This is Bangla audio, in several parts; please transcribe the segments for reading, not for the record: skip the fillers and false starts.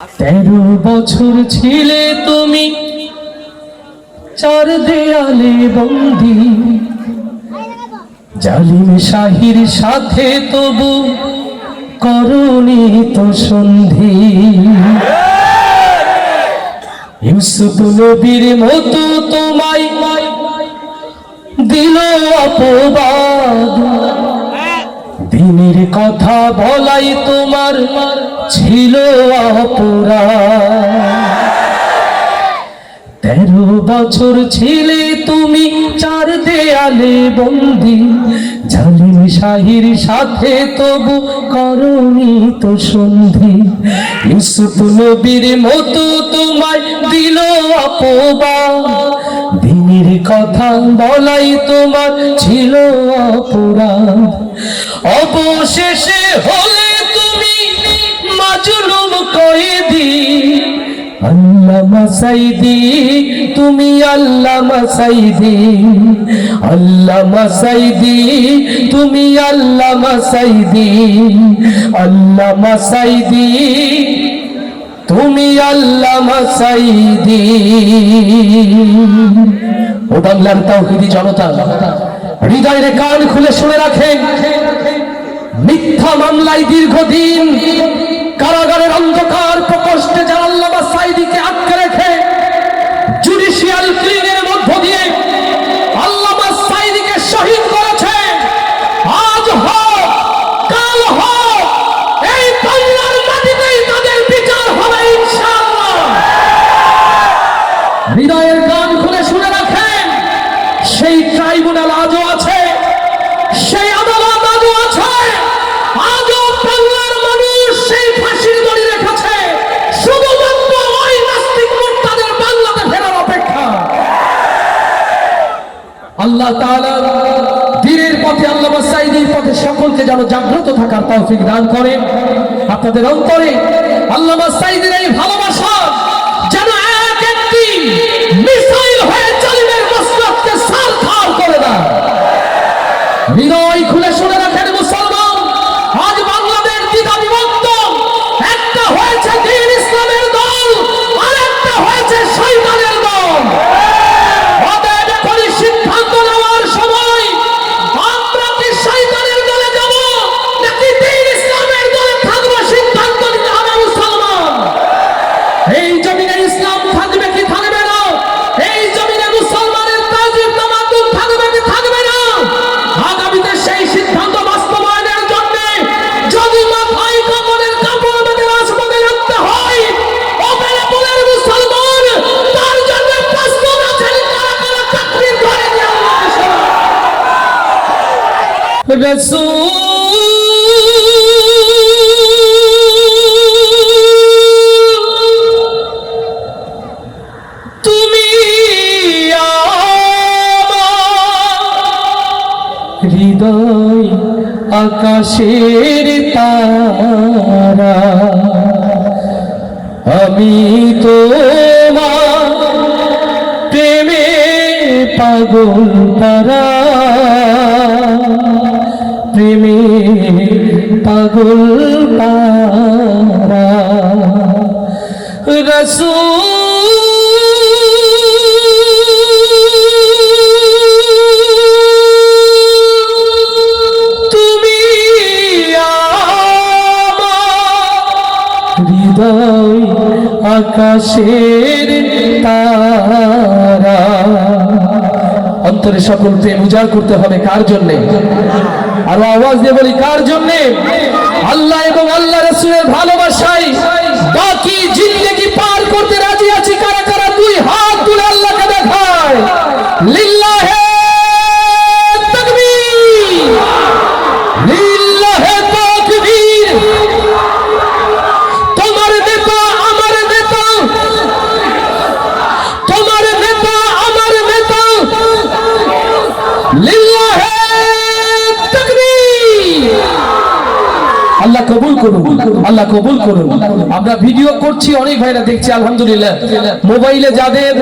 13 বছর ছিলে তুমি চার দেয়ালে বন্দী, জালিম শাহির সাথে তবু করনি তো সন্ধি। ইউসুফ নবীর মতো তোমায় দিল অপবাদ, দিনের কথা বলাই তোমার ছিল অপরাধ। 13 বছর ছিলে তুমি চার দেয়ালে বন্দী, জালিম শাহির সাথে তবু করনি তো সন্ধি। ইউসুফ নবীর মতো তোমায় দিল অপবাদ, দিনের কথা বলাই তোমার ছিল অপরাধ। অবশেষে হলে তুমি মাজলুম কয়েদি, আল্লামা সাইদি তুমি আল্লামা সাইদি, আল্লামা সাইদি তুমি আল্লামা সাইদি, আল্লামা সাইদি তুমি আল্লামা সাইদি। ও বাংলার তাওহীদি জনতা, হৃদয়ের কান খুলে শুনে রাখেন, মিথ্যা মামলায় দীর্ঘদিন কারাগারের অন্ধকার প্রকোষ্ঠে যারা আল্লামা সাইদিকে আটকে রেখে জুডিশিয়াল ক্লিনের মধ্য দিয়ে আল্লামা সাইদিকে শহীদ করেছে, আজ হোক কাল হোক এই বাংলার মাটিতেই তাদের বিচার হবে ইনশাআল্লাহ। হৃদয়ের কান খুলে শুনে রাখেন, সেই ট্রাইব্যুনাল আজও আছে, সেই আদালত আজও আছে, আজও বাংলার মানুষ সেই ফাঁসির দড়ি রেখেছে, শুধুমাত্র ওই নাস্তিক মুরতাদের বাংলাতে ফেরার অপেক্ষা। আল্লাহ তাআলা দ্বীনের পথে আল্লামা সাইদির পথে সকলকে যেন জাগ্রত থাকার তৌফিক দান করেন। আপনাদের অন্তরে আল্লামা সাইদির এই ভালোবাসা যেন এক একটি মিসাইল হয়ে জালিমের মসনদকে ছারখার করে দেয়। হৃদয় খুলে শুনে রাখেন মুসলমান, আজ বাংলাদেশ দ্বিধা বিভক্ত, একটা হয়েছে দ্বীন ইসলামের দল আর একটা হয়েছে শয়তানের দল। অতএব এখনই সিদ্ধান্ত নেওয়ার সময়, আমরা কি শয়তানের দলে যাব নাকি দ্বীন ইসলামের দলে থাকবো, সিদ্ধান্ত নিতে হবে মুসলমান। এই জমিনে ইসলাম থাকবে কি থাকবে না, এই জমিনে মুসলমানের তাজিম তামাদ্দুন থাকবে কি থাকবে না, আগামীতে সেই সিদ্ধান্ত বাস্তবায়নের জন্য যদি মাথায় কাপড়ের কাপড় বেঁধে রাজপথে রাখতে হয়, অবেলাপুরের মুসলমান তার জন্য প্রস্তুত আছেন। কারা কারা তাকবীর করে দিয়ে আল্লাহকে শোনান। রাসূল তুমি আমার হৃদয় আকাশের তারা, আমি তোমার প্রেমে পাগল পারা, প্রেমে পাগল পারা। রাসূল তুমি আমার হৃদয় আকাশের তারা। অন্তরে সকল প্রেম উজাড় করতে হবে কার জন্যে? আরো আওয়াজ দিয়ে বলি, কার জন্যে? আল্লাহ এবং আল্লাহ রাসূলের ভালোবাসায় বাকি জিন্দেগি পার করতে রাজি আছি। কারা কারা দুই হাত তুলে আল্লাহকে দেখায়? লিল্লাহে তাকবীর, লিল্লাহে তাকবীর। তোমার নেতা আমার নেতা, তোমার নেতা আমার নেতা, লিল্লাহে তাকবীর। আল্লাহ কবুল করুন, আল্লাহ কবুল করুন। আমরা ভিডিও করছি, অনেক ভাইরা দেখছি আলহামদুলিল্লাহ। মোবাইলে যাদের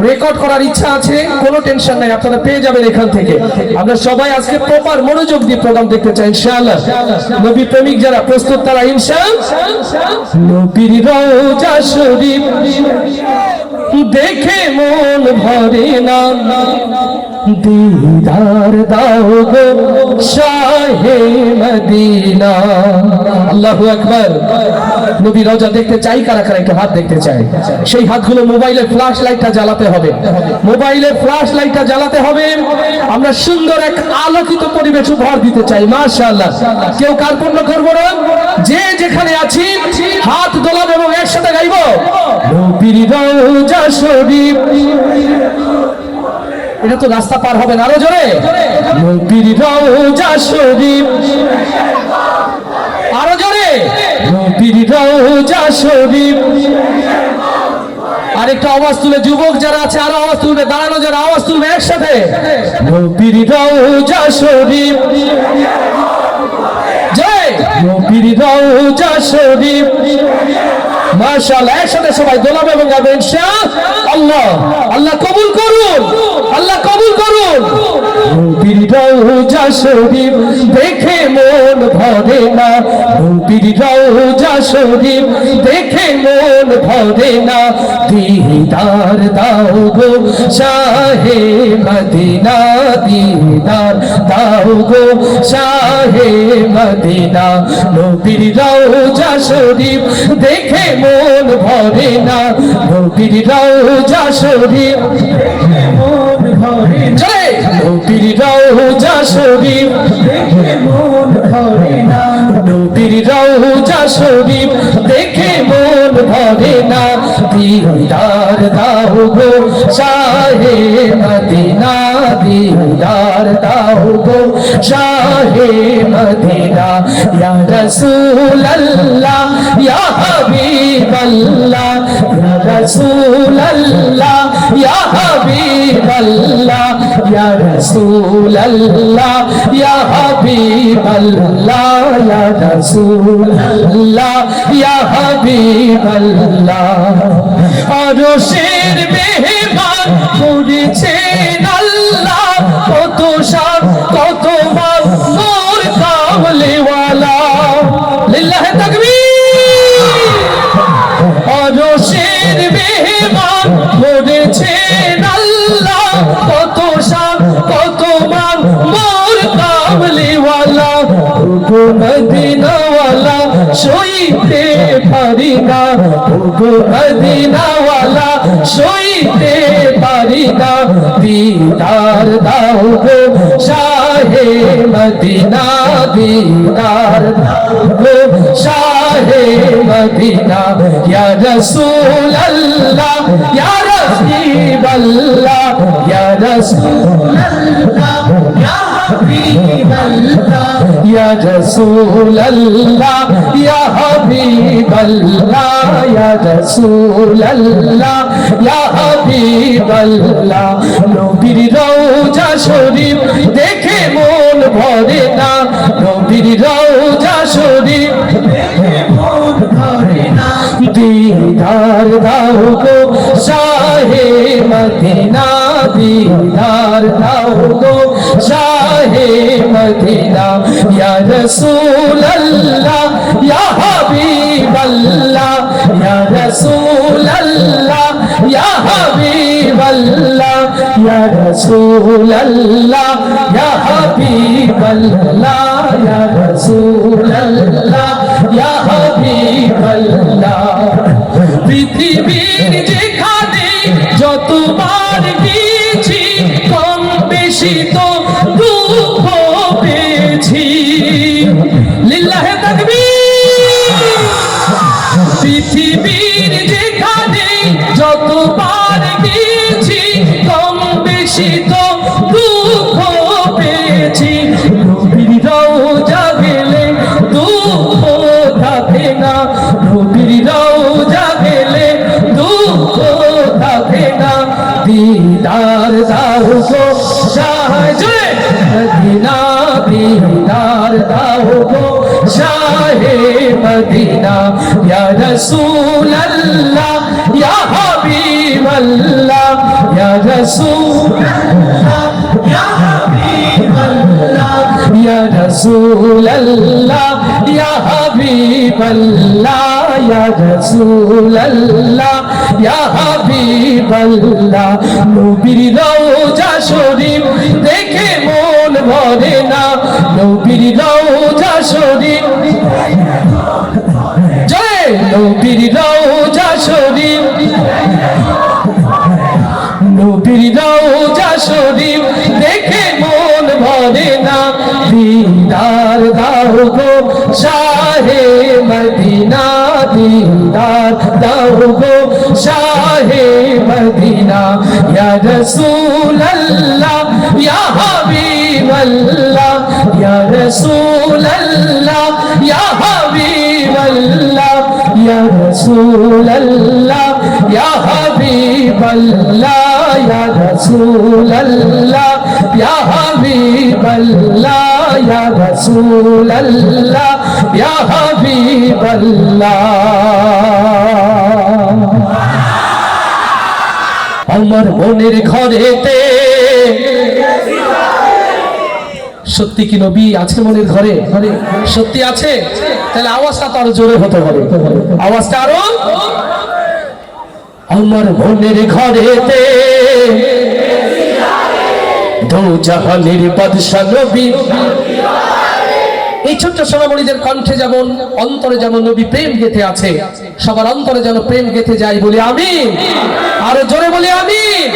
রেকর্ড করার ইচ্ছা আছে কোনো টেনশন নাই, আপনারা পেয়ে যাবেন এখান থেকে। আমরা সবাই আজকে প্রপার মনোযোগ দিয়ে প্রোগ্রাম দেখতে চাই ইনশাআল্লাহ। নবী প্রেমিক যারা প্রস্তুত তারা ইনশাআল্লাহ। নবীর রওজা শরীফ দেখে মন ভরে না, দিদার দাও গো শাহে মদিনা। আল্লাহু আকবার। নবী রওজা দেখতে চাই কারা কারা, একটু হাত দেখতে চাই। সেই হাতগুলো মোবাইলের ফ্ল্যাশ লাইটটা জ্বালাতে হবে, মোবাইলের ফ্ল্যাশ লাইটটা জ্বালাতে হবে। আমরা সুন্দর এক আলোকিত পরিবেশ উপহার দিতে চাই মাশাআল্লাহ। কেউ কার্পণ্য করবো না, যে যেখানে আছি হাত দোলাবো এবং একসাথে গাইবো নবীর রওজা শরীফ। এটা তো রাস্তা পার হবে না, আরো জোরে নবীর রওজা শরীফ, আরো জোরে নবীর রওজা শরীফ। আরেকটা আওয়াজ তুলে, যুবক যারা আছে আরো আওয়াজ তুলবে, দাঁড়ানো যারা আওয়াজ তুলবে একসাথে নবীর রওজা শরীফ, জয় নবীর রওজা শরীফ। মাশাআল্লাহ, একসাথে সবাই দোলাবে এবং গাবে ইনশাআল্লাহ। আল্লাহ কবুল করুন, আল্লাহ কবুল করুন। নবীর রওজা শরীফ দেখে মন ভরে না, নবীর রওজা শরীফ দেখে মন ভরে না, দিদার দাও গো শাহে মদিনা, দিদার দাও গো শাহে মদিনা। নবীর রওজা শরীফ দেখে মন ভরে না, নবীর রওজা শরীফ দেখে মন ভরে না, নবীর রওজা শরীফ দেখে মন ভরে না, নবীর রওজা শরীফ দেখে মন ভরে না, দিদার দাও গো শাহে মদিনা, দিদার দাও গো শাহে মদিনা। ইয়া রাসূলুল্লাহ ইয়া হাবিবাল্লাহ, ইয়া রাসূলুল্লাহ ইয়া হাবিবাল্লাহ, ইয়া রাসূলুল্লাহ ইয়া হাবিবাল্লাহ, ইয়া রাসূলুল্লাহ ইয়া হাবিবাল্লাহ। আরশের মেহমান করেছেন আল্লাহ, কত শান কত মান নূর কামলিওয়ালা, লিল্লাহি তাকবীর। আরশের মেহমান করেছেন আল্লাহ, কত শান কত মান নূর কামলিওয়ালা, ওগো মদিনাওয়ালা সইতে পারি না, ওগো মদিনাওয়ালা সইতে পারি না, দিদার দাও গো শাহে মদিনা, দিদার দাও গো শাহে মদিনা। ইয়া রাসূলুল্লাহ ইয়া হাবিবাল্লাহ, ইয়া রাসূলুল্লাহ ইয়া হাবিবাল্লাহ, ইয়া রাসূলুল্লাহ ইয়া হাবিবাল্লাহ, ইয়া রাসূলুল্লাহ ইয়া হাবিবাল্লাহ। নবীর রওজা শরীফ দেখে মন ভরে না, নবীর রওজা শরীফ দেখে মন ভরে না, দিদার দাও গো শাহে মদিনা, দিদার দাও গো শাহে মদিনা। ইয়া রাসূলুল্লাহ ইয়া হাবিবাল্লাহ, ইয়া রাসূলুল্লাহ ইয়া হাবিবাল্লাহ, ইয়া রাসূলুল্লাহ ইয়া হাবিবাল্লাহ, ইয়া রাসূলুল্লাহ ইয়া হাবিবাল্লাহ। পৃথিবীর যেখানে যতবার গেছি কম বেশি তো দুঃখ পেয়েছি, লিল্লাহি তাকবীর। পৃথিবীর যেখানে যতবার গেছি কম বেশি তো দুঃখ পেয়েছি, নবীর রওজা গেলে দুঃখ থাকে না, নবীর রওজা গেলে দুঃখ থাকে না, দিদার দাও গো শাহে মদিনা, দিদার দাও গো শাহে मदीना या रसूल अल्लाह या हबीब अल्लाह या रसूल अल्लाह या हबीब अल्लाह या रसूल अल्लाह या हबीब अल्लाह या रसूल अल्लाह या हबीब अल्लाह नबीर রওজা শরীফ দেখে মন ভরে না নবীর রওজা শরীফ জয় নবীর রওজা শরীফ নবীর রওজা শরীফ দেখে মন ভরে না দিদার দাও গো শাহে মদিনা দিদার দাও গো শাহে মদিনা ইয়া রাসূল আল্লাহ ইয়া হাবিব আল্লাহ ইয়া রাসূল আল্লাহ ইয়া হাবিব আল্লাহ ইয়া রাসূল আল্লাহ ইয়া হাবিব আল্লাহ ইয়া রাসূল আল্লাহ ইয়া হাবিব আল্লাহ ইয়া রাসূল আল্লাহ ইয়া হাবিব আল্লাহ আমার মনের ঘরেতে সত্যি কি নবী আছে মনের ঘরে সত্যি আছে তাহলে আওয়াজটা তো আরো জোরে হতে হবে আওয়াজটা আরো আমার মনের ঘরেতে দো জাহানের বাদশা নবী এই ছোট্ট সোনামণিদের কণ্ঠে যেমন অন্তরে যেমন নবী প্রেম গেথে আছে সবার অন্তরে যেন প্রেম গেথে যায় বলি আমিন আরো জোরে বলি আমিন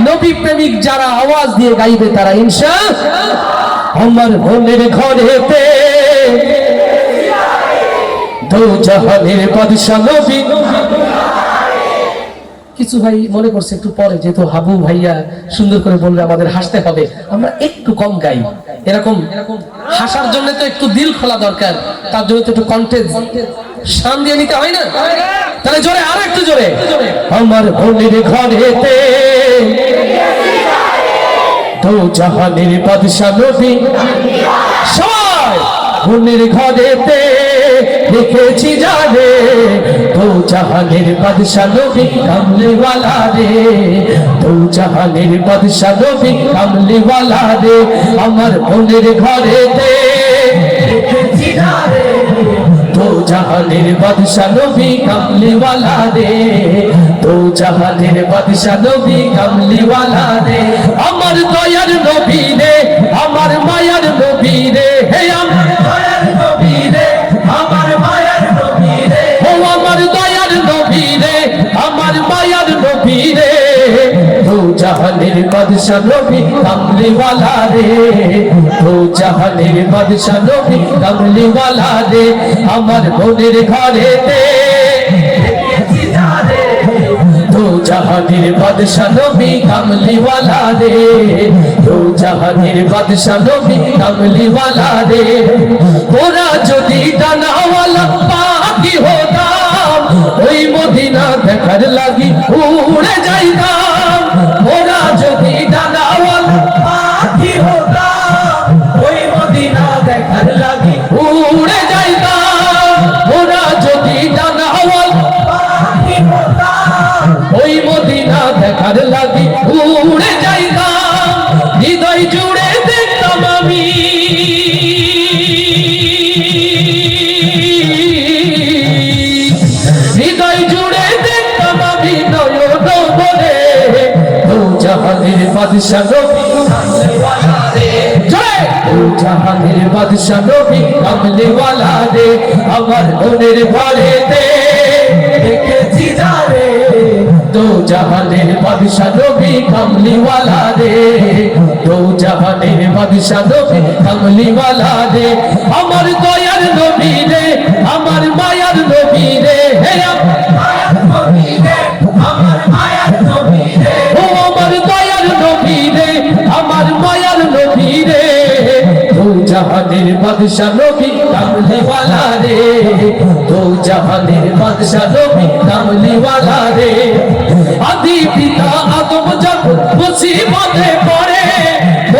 নবী প্রেমিক যারা আওয়াজ দিয়ে গাইবে তারা ইনশাআল্লাহ আমার মনের ঘরেতে দো জাহানের বাদশা নবী কিছু ভাই মনে করছে একটু পরে যেহেতু হাবু ভাইয়া সুন্দর করে বলবে আমাদের হাসতে হবে আমরা একটু কম গাই এরকম হাসার জন্য তো একটু দিল খোলা দরকার তার জন্য তো একটু কণ্ঠে শান দিয়ে নিতে হয় না তাহলে জোরে আর একটু জোরে আমার মনের ঘরেতে দো জাহানের বাদশা নবী সবাই মনের ঘরেতে দেখেছি জানে দো জাহানের বাদশা নবী কামলিওয়ালা রে দো জাহানের বাদশা নবী কামলিওয়ালা রে আমার মনের ঘরেতে দেখেছি জানে দো জাহানের বাদশা নবী কামলিওয়ালা রে দো জাহানের বাদশা নবী কামলিওয়ালা রে আমার দয়ার নবী রে আমার মায়ার নবী রে হে আমার দয়ার নবী রে আমার মায়ার নবী রে ও আমার দয়ার নবী রে আমার মায়ার নবী রে দো জাহানের বাদশা নবী কামলিওয়ালা রে দো জাহানের বাদশা নবী কামলিওয়ালা রে আমার মনের ঘরেতে দেখেছি যারে দো জাহানের বাদশা নবী কামলিওয়ালা রে দো জাহানের বাদশা নবী কামলিওয়ালা রে ওরা যদি ডানাওয়ালা পাখি হতাম ওই মদিনা দেখার লাগি উড়ে যাইতাম ওরা যদি ডানাওয়ালা পাখি হতাম ওই মদিনা দেখার লাগি উড়ে যাইতাম ওরা যদি ডানাওয়ালা পাখি হতাম ওই মদিনা দেখার লাগি উড়ে যাইতাম হৃদয় জুড়ে দেখতাম আমি হৃদয় জুড়ে দেখতাম আমি নয়ন বলে দো জাহানের বাদশা নবী কামলিওয়ালা রে জয় দো জাহানের বাদশা নবী কামলিওয়ালা রে আমার মনের ঘরেতে দেখেছি যারে দো জাহানের বাদশা নবী কামলিওয়ালা রে দো জাহানের বাদশা নবী কামলিওয়ালা রে আমার দয়ার নবী রে আমার মায়ার নবী রে হে আমার মায়ার নবী রে আমার মায়ার নবী রে ও আমার দয়ার নবী রে আমার মায়ার নবী রে দো জাহানের বাদশা নবী কামলিওয়ালা রে দো জাহানের বাদশা নবী কামলিওয়ালা রে আদি পিতা আদম যখন মুসিবতে পড়ে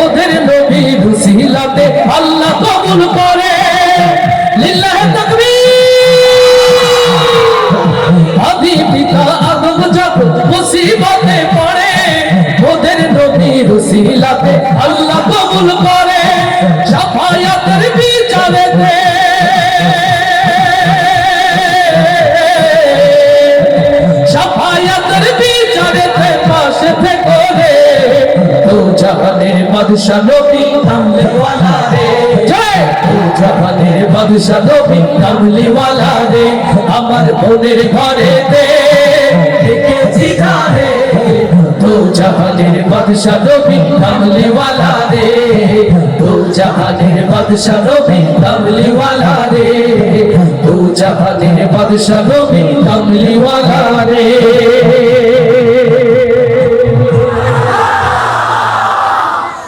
ওদের নবীর উসিলাতে আল্লাহ কবুল করে লিল্লাহি তাকবীর পিতা আদম যখন মুসিবতে পড়ে ওদের নবীর উসিলাতে আল্লাহ কবুল করে শাফায়াতের বিচারেতে শাফায়াতের বিচারেতে পাশে থেকে রে তো জাহানের বাদশা নবী কামলে ওয়ালা রে জয় তো জাহানের বাদশা নবী কামলে ওয়ালা রে আমার বোনের ঘরে দে দেখেছি ধারে তো জাহানের বাদশা নবী কামলে ওয়ালা রে তো জাহানের বাদশা নবী কামলে ওয়ালা রে তো জাহানের বাদশা নবী কামলে ওয়ালা রে